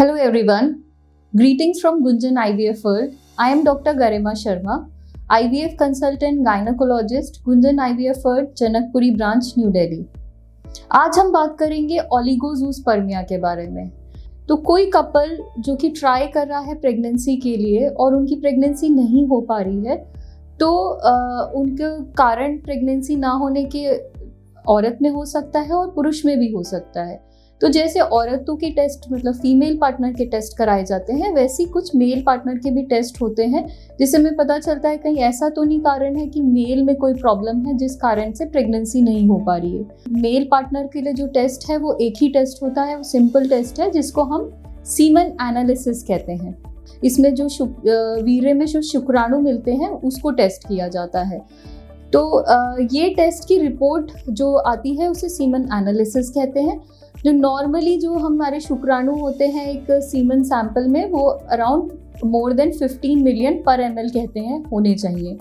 Hello everyone. Greetings from Gunjan IVF World. I am Dr. Garima Sharma, IVF consultant gynecologist, Gunjan IVF World, Janakpuri branch, new Delhi. आज हम बात करेंगे ओलिगोजूस्पर्मिया के बारे में। तो कोई कपल जो कि ट्राई कर रहा है प्रेगनेंसी के लिए और उनकी प्रेगनेंसी नहीं हो पा रही है, तो उनके कारण प्रेगनेंसी ना होने के औरत में हो सकता है और पुरुष में भी हो सकता है। तो जैसे औरतों के टेस्ट मतलब फीमेल पार्टनर के टेस्ट कराए जाते हैं, वैसे कुछ मेल पार्टनर के भी टेस्ट होते हैं, जिससे हमें पता चलता है कहीं ऐसा तो नहीं कारण है कि मेल में कोई प्रॉब्लम है जिस कारण से प्रेगनेंसी नहीं हो पा रही है। मेल पार्टनर के लिए जो टेस्ट है वो एक ही टेस्ट होता है, वो सिंपल टेस्ट है जिसको हम सीमन एनालिसिस कहते हैं। इसमें जो वीर्य में जो शुक्राणु मिलते हैं उसको टेस्ट किया जाता है। तो ये टेस्ट की रिपोर्ट जो आती है उसे सीमन एनालिसिस कहते हैं। जो नॉर्मली जो हमारे शुक्राणु होते हैं एक सीमन सैंपल में, वो अराउंड मोर देन 15 मिलियन पर ml कहते हैं होने चाहिए।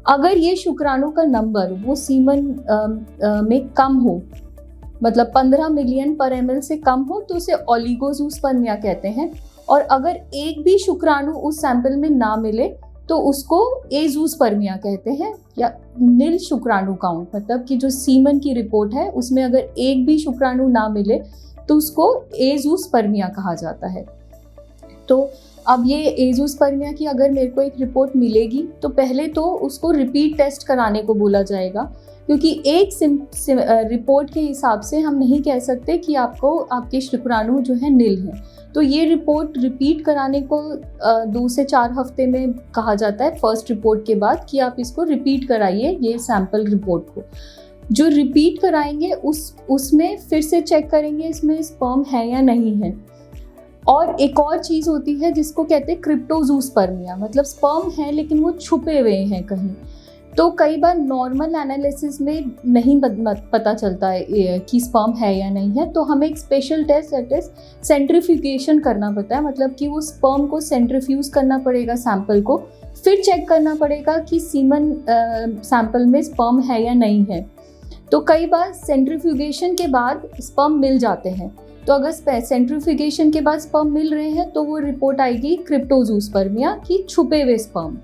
अगर ये शुक्राणु का नंबर वो सीमन में कम हो, मतलब 15 मिलियन पर ml से कम हो, तो उसे ओलिगोजूस्पर्मिया कहते हैं। और अगर एक भी शुक्राणु उस सैंपल में ना मिले तो उसको एजूस्पर्मिया कहते हैं, या नील शुक्राणु काउंट, मतलब कि जो सीमन की रिपोर्ट है उसमें अगर एक भी शुक्राणु ना मिले तो उसको एजूस्पर्मिया कहा जाता है। तो अब ये एजूस्पर्मिया की अगर मेरे को एक रिपोर्ट मिलेगी तो पहले तो उसको रिपीट टेस्ट कराने को बोला जाएगा, क्योंकि एक रिपोर्ट के हिसाब से हम नहीं कह सकते कि आपके शुक्राणु जो है नील हैं। तो ये रिपोर्ट रिपीट कराने को 2 से 4 हफ्ते में कहा जाता है फर्स्ट रिपोर्ट के बाद, कि आप इसको रिपीट कराइए ये सैंपल रिपोर्ट को। जो रिपीट कराएंगे उसमें फिर से चेक करेंगे इसमें स्पर्म है या नहीं है। और एक और चीज़ होती है जिसको कहते हैं क्रिप्टोजूस्पर्मिया, मतलब स्पर्म है लेकिन वो छुपे हुए हैं कहीं। तो कई बार नॉर्मल एनालिसिस में नहीं पता चलता है कि स्पर्म है या नहीं है, तो हमें एक special test that is centrifugation करना पड़ता है, मतलब कि वो स्पर्म को सेंट्रीफ्यूज करना पड़ेगा सैंपल को, फिर चेक करना पड़ेगा कि सीमन सैंपल में स्पर्म है या नहीं है। तो कई बार सेंट्रीफ्यूगेशन के बाद स्पर्म मिल जाते हैं, तो अगर सेंट्रीफ्यूगेशन के बाद स्पर्म मिल रहे हैं तो वो रिपोर्ट आएगी क्रिप्टोजूस्पर्मिया की छुपे हुए स्पर्म।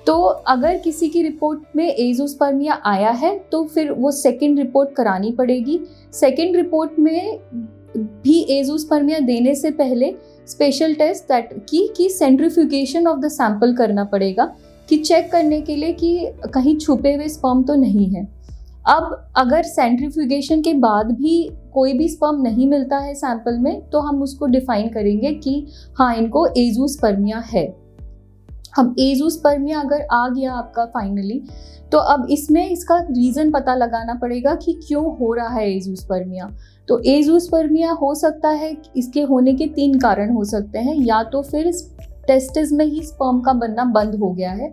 तो अगर किसी की रिपोर्ट में एजोस्पर्मिया आया है तो फिर वो सेकंड रिपोर्ट करानी पड़ेगी। सेकंड रिपोर्ट में भी एजोस्पर्मिया देने से पहले स्पेशल टेस्ट दैट की सेंट्रीफ्यूगेशन ऑफ द सैंपल करना पड़ेगा, कि चेक करने के लिए कि कहीं छुपे हुए स्पर्म तो नहीं है। अब अगर सेंट्रीफ्यूगेशन के बाद भी कोई भी स्पर्म नहीं मिलता है सैंपल में, तो हम उसको डिफाइन करेंगे कि हाँ, इनको एजोस्पर्मिया है। हम एजोस्पर्मिया अगर आ गया आपका फाइनली, तो अब इसमें इसका रीज़न पता लगाना पड़ेगा कि क्यों हो रहा है एजोस्पर्मिया। तो एजोस्पर्मिया हो सकता है, इसके होने के 3 कारण हो सकते हैं। या तो फिर टेस्टिस में ही स्पर्म का बनना बंद हो गया है,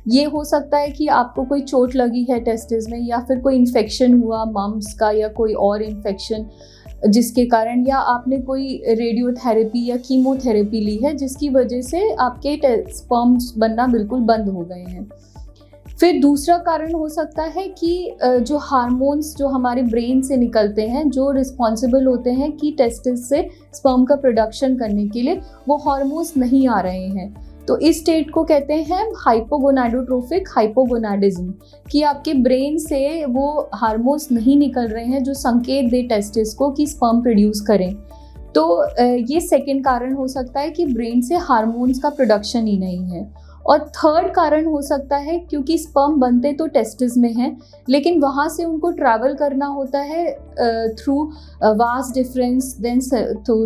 ये हो सकता है कि आपको कोई चोट लगी है टेस्टिस में, या फिर कोई इन्फेक्शन हुआ मम्स का या कोई और इन्फेक्शन जिसके कारण, या आपने कोई रेडियोथेरेपी या कीमोथेरेपी ली है जिसकी वजह से आपके स्पर्म्स बनना बिल्कुल बंद हो गए हैं। फिर दूसरा कारण हो सकता है कि जो हार्मोन्स जो हमारे ब्रेन से निकलते हैं, जो रिस्पॉन्सिबल होते हैं कि टेस्टिस से स्पर्म का प्रोडक्शन करने के लिए, वो हार्मोन्स नहीं आ रहे हैं। तो इस स्टेट को कहते हैं हाइपोगोनाडोट्रोफिक हाइपोगोनाडिज्म, कि आपके ब्रेन से वो हार्मोन्स नहीं निकल रहे हैं जो संकेत दे टेस्टिस को कि स्पर्म प्रोड्यूस करें। तो ये सेकंड कारण हो सकता है कि ब्रेन से हार्मोन्स का प्रोडक्शन ही नहीं है। और थर्ड कारण हो सकता है क्योंकि स्पर्म बनते तो टेस्टिस में हैं, लेकिन वहाँ से उनको ट्रैवल करना होता है through vas deferens, then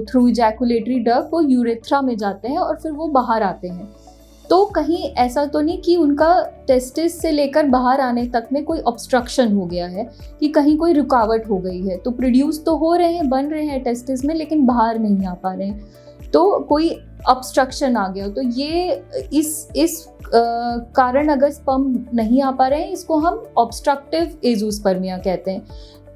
through ejaculatory duct, वो यूरेथ्रा में जाते हैं और फिर वो बाहर आते हैं। तो कहीं ऐसा तो नहीं कि उनका टेस्टिस से लेकर बाहर आने तक में कोई ऑब्स्ट्रक्शन हो गया है, कि कहीं कोई रुकावट हो गई है। तो प्रोड्यूस तो हो रहे हैं, बन रहे हैं टेस्टिस में, लेकिन बाहर नहीं आ पा रहे हैं, तो कोई ऑब्स्ट्रक्शन आ गया। तो ये इस कारण अगर स्पर्म नहीं आ पा रहे हैं, इसको हम ऑब्स्ट्रक्टिव एजोस्पर्मिया कहते हैं।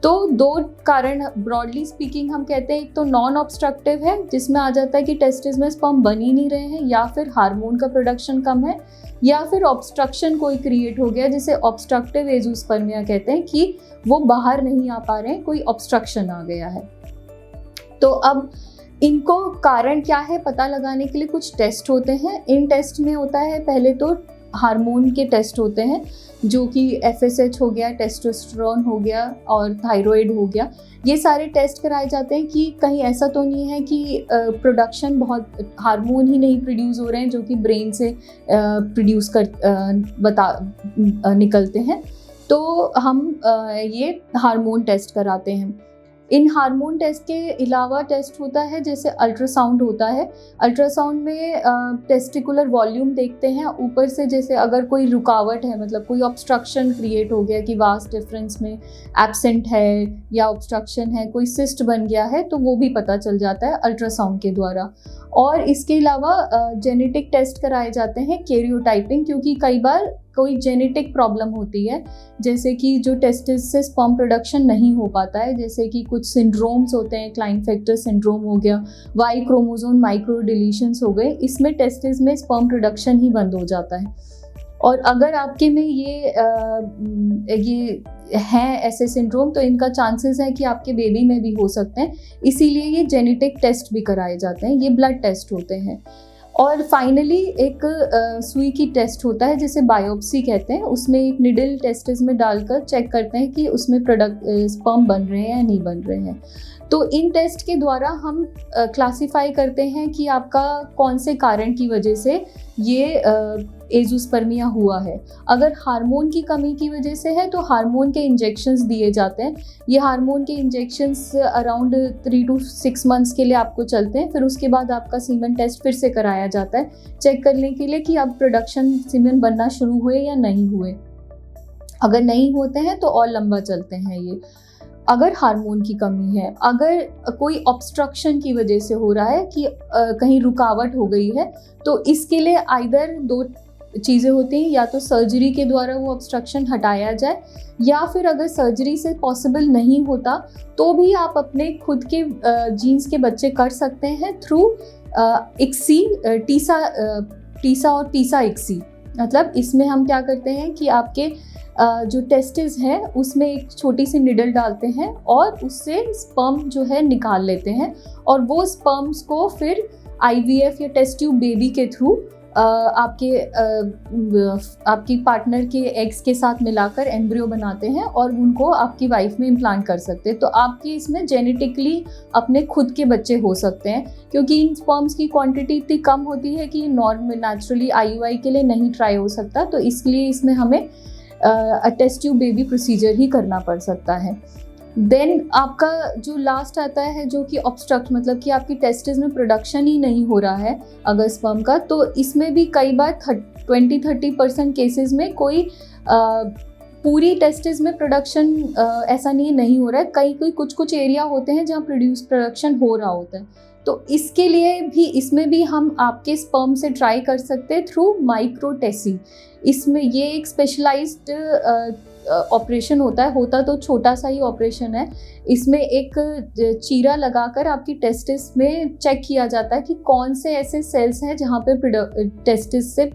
तो 2 कारण ब्रॉडली स्पीकिंग हम कहते हैं, एक तो नॉन ऑब्स्ट्रक्टिव है जिसमें आ जाता है कि टेस्टिस में स्पर्म बन ही नहीं रहे हैं, या फिर हार्मोन का प्रोडक्शन कम है, या फिर ऑब्स्ट्रक्शन कोई क्रिएट हो गया जिसे ऑब्स्ट्रक्टिव एजोस्पर्मिया कहते हैं, कि वो बाहर नहीं आ पा रहे हैं, कोई ऑब्स्ट्रक्शन आ गया है। तो अब इनको कारण क्या है पता लगाने के लिए कुछ टेस्ट होते हैं। इन टेस्ट में होता है पहले तो हार्मोन के टेस्ट होते हैं, जो कि FSH हो गया, टेस्टोस्टेरोन हो गया और थायराइड हो गया। ये सारे टेस्ट कराए जाते हैं कि कहीं ऐसा तो नहीं है कि प्रोडक्शन बहुत हार्मोन ही नहीं प्रोड्यूस हो रहे हैं जो कि ब्रेन से प्रोड्यूस निकलते हैं। तो हम ये हार्मोन टेस्ट कराते हैं। इन हार्मोन टेस्ट के अलावा टेस्ट होता है जैसे अल्ट्रासाउंड होता है। अल्ट्रासाउंड में टेस्टिकुलर वॉल्यूम देखते हैं ऊपर से, जैसे अगर कोई रुकावट है, मतलब कोई ऑब्स्ट्रक्शन क्रिएट हो गया कि वास डिफरेंस में एब्सेंट है या ऑब्स्ट्रक्शन है, कोई सिस्ट बन गया है, तो वो भी पता चल जाता है अल्ट्रासाउंड के द्वारा। और इसके अलावा जेनेटिक टेस्ट कराए जाते हैं, कैरियोटाइपिंग, क्योंकि कई बार कोई जेनेटिक प्रॉब्लम होती है, जैसे कि जो टेस्टिस से स्पर्म प्रोडक्शन नहीं हो पाता है, जैसे कि कुछ सिंड्रोम्स होते हैं, क्लाइनफेल्टर सिंड्रोम हो गया, वाई क्रोमोसोम माइक्रो डिलीशंस हो गए, इसमें टेस्टिस में स्पर्म प्रोडक्शन ही बंद हो जाता है। और अगर आपके में ये हैं ऐसे सिंड्रोम, तो इनका चांसेस है कि आपके बेबी में भी हो सकते हैं, इसीलिए ये जेनेटिक टेस्ट भी कराए जाते हैं। ये ब्लड टेस्ट होते हैं। और फाइनली एक सुई की टेस्ट होता है जिसे बायोप्सी कहते हैं। उसमें एक निडल टेस्टिस में डालकर चेक करते हैं कि उसमें स्पर्म बन रहे हैं या नहीं बन रहे हैं। तो इन टेस्ट के द्वारा हम क्लासिफाई करते हैं कि आपका कौन से कारण की वजह से ये एज़ोस्पर्मिया हुआ है। अगर हार्मोन की कमी की वजह से है तो हार्मोन के इंजेक्शंस दिए जाते हैं। ये हार्मोन के इंजेक्शंस अराउंड 3 to 6 मंथ्स के लिए आपको चलते हैं। फिर उसके बाद आपका सीमेन टेस्ट फिर से कराया जाता है, चेक करने के लिए कि अब प्रोडक्शन सीमेन बनना शुरू हुए या नहीं हुए। अगर नहीं होते हैं तो और लंबा चलते हैं ये। अगर हार्मोन की कमी है, अगर कोई ऑब्स्ट्रक्शन की वजह से हो रहा है कि कहीं रुकावट हो गई है, तो इसके लिए आइदर 2 चीज़ें होती हैं, या तो सर्जरी के द्वारा वो ऑब्स्ट्रक्शन हटाया जाए, या फिर अगर सर्जरी से पॉसिबल नहीं होता तो भी आप अपने खुद के जीन्स के बच्चे कर सकते हैं थ्रू इक्सी, टीसा और पीसा इक्सी। मतलब इसमें हम क्या करते हैं कि आपके जो टेस्टिस है उसमें एक छोटी सी निडल डालते हैं और उससे स्पर्म जो है निकाल लेते हैं, और वो स्पर्म्स को फिर IVF या टेस्ट ट्यूब बेबी के थ्रू आपकी पार्टनर के एग्स के साथ मिलाकर एम्ब्रियो बनाते हैं और उनको आपकी वाइफ में इम्प्लांट कर सकते हैं। तो आपके इसमें जेनेटिकली अपने खुद के बच्चे हो सकते हैं, क्योंकि इन स्पर्म्स की क्वांटिटी इतनी कम होती है कि नॉर्मल नेचुरली IUI के लिए नहीं ट्राई हो सकता। तो इसलिए इसमें हमें टेस्ट ट्यूब बेबी प्रोसीजर ही करना पड़ सकता है। देन आपका जो लास्ट आता है जो कि ऑब्स्ट्रक्ट, मतलब कि आपकी टेस्टिस में प्रोडक्शन ही नहीं हो रहा है अगर स्पर्म का, तो इसमें भी कई बार 20-30% केसेस में कोई पूरी टेस्टिस में प्रोडक्शन ऐसा नहीं हो रहा है। कोई कुछ एरिया होते हैं जहाँ प्रोडक्शन हो रहा होता है। तो इसके लिए भी, इसमें भी हम आपके स्पर्म से ट्राई कर सकते हैं थ्रू माइक्रोटेसी। इसमें ये एक स्पेशलाइज्ड ऑपरेशन होता तो छोटा सा ही ऑपरेशन है। इसमें एक चीरा लगाकर आपकी टेस्टिस में चेक किया जाता है कि कौन से ऐसे सेल्स हैं जहाँ पे टेस्टिस से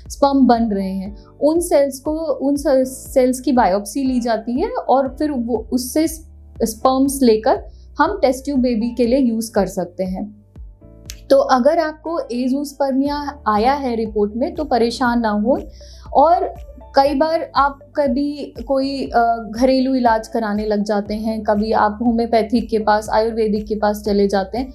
स्पर्म बन रहे हैं। उन सेल्स की बायोप्सी ली जाती है और फिर वो उससे स्पर्म्स लेकर हम टेस्ट ट्यूब बेबी के लिए यूज़ कर सकते हैं। तो अगर आपको एज़ोस्पर्मिया आया है रिपोर्ट में तो परेशान ना हो। और कई बार आप कभी कोई घरेलू इलाज कराने लग जाते हैं, कभी आप होम्योपैथिक के पास, आयुर्वेदिक के पास चले जाते हैं,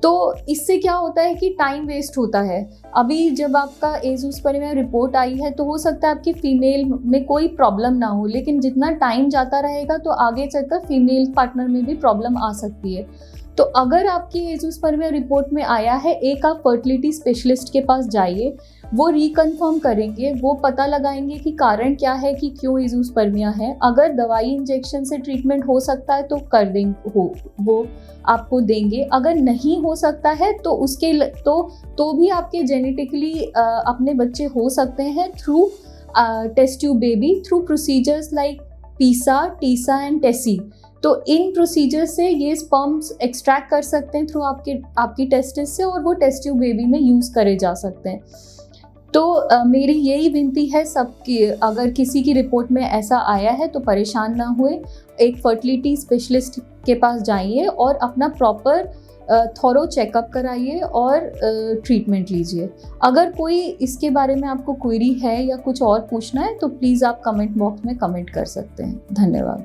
तो इससे क्या होता है कि टाइम वेस्ट होता है। अभी जब आपका एज़ोस्पर्मिया रिपोर्ट आई है तो हो सकता है आपकी फीमेल में कोई प्रॉब्लम ना हो, लेकिन जितना टाइम जाता रहेगा तो आगे चलकर फीमेल पार्टनर में भी प्रॉब्लम आ सकती है। तो अगर आपकी एज़ोस्पर्मिया रिपोर्ट में आया है, एक आप फर्टिलिटी स्पेशलिस्ट के पास जाइए, वो रिकन्फर्म करेंगे, वो पता लगाएंगे कि कारण क्या है कि क्यों एज़ोस्पर्मिया है। अगर दवाई इंजेक्शन से ट्रीटमेंट हो सकता है तो कर देंगे, वो आपको देंगे। अगर नहीं हो सकता है तो उसके तो भी आपके जेनेटिकली अपने बच्चे हो सकते हैं through test tube baby, through procedures like PESA, TESA and TESE. तो इन प्रोसीजर से ये स्पर्म्स एक्सट्रैक्ट कर सकते हैं थ्रू आपकी टेस्टिस से, और वो टेस्ट ट्यूब बेबी में यूज़ करे जा सकते हैं। तो मेरी यही विनती है सबकी, अगर किसी की रिपोर्ट में ऐसा आया है तो परेशान ना हुए, एक फर्टिलिटी स्पेशलिस्ट के पास जाइए और अपना प्रॉपर थॉरो चेकअप कराइए और ट्रीटमेंट लीजिए। अगर कोई इसके बारे में आपको क्वेरी है या कुछ और पूछना है तो प्लीज़ आप कमेंट बॉक्स में कमेंट कर सकते हैं। धन्यवाद।